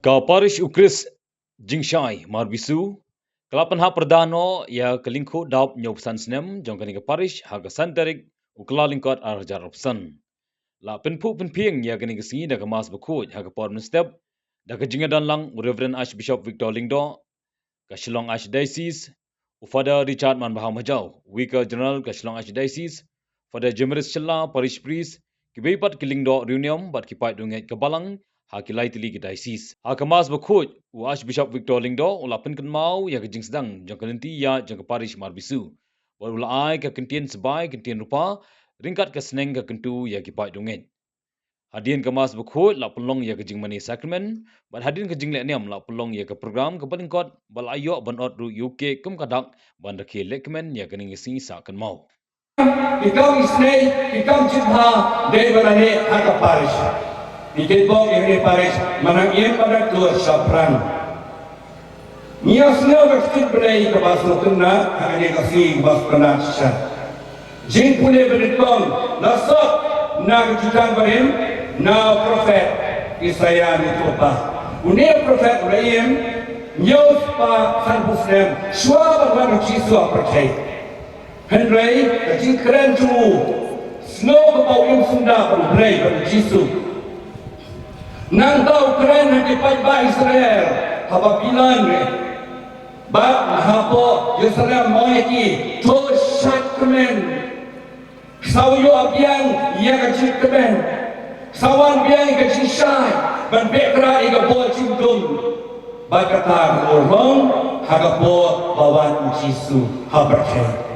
Parish Khrist Jingshai Marbisu Pynhap Perdano ya kelingku daup nyopsan Snem jongkani ke Parish haga santarik ukla lingkot arjar opsan. La penpu penpieng ya gani kesini dah kemas berkuj haga por step dah ke Jingdap lang Reverend Archbishop Victor Lingdo ke Shillong Archdiocese Father Richard Man Baham Hajau Vicar General ke Shillong Archdiocese Father Jemris Shilla Parish Priest kibepat kelingdo reunion bat kipai dungai ke Balang hakilai tili ke diocese. Hakamas berkuj u Archbishop Victor Lingdo ulapan kan mau ya ke jing sedang jang kelenti ya jang ke Parish Marbisu. Wal ulai ke kentian sebai kentian rupa ringkat ke seneng ke kentu ya kipai dungai. Hadian kemas berkuj la pelong ya ke jing mani sakramen, bat hadian ke jing lekniam la pelong ya ke program ke balingkot bal ayok banot ru UK kem kadak ban ke lekmen ya ke ningisi sakan mau. Ikaw isnay, ikaw jibha, day barani haka parish. Ikitbong ini Parish menangin pada dua sapran. Niasnya berkit bernai kebas nutuna hanya kasih kebas penasya. Jing punya beriton nasab nak jutaan berim na profet Isaiah itu apa? Unia profet Ibrahim nyos pa san Snem shua berwan Yesus percaya. Henry kecil keren tu snow kebau yang sunda berbrai pada Yesus. Nang tahu keren hati pai Israel haba bilan ba hapo Israel moeki to sakramen sawiyo abiang ia kecil keren sawan biang kecil Jingshai ban bekra iga bo cingdum ba kata orang hagapo bawan Yesus haberke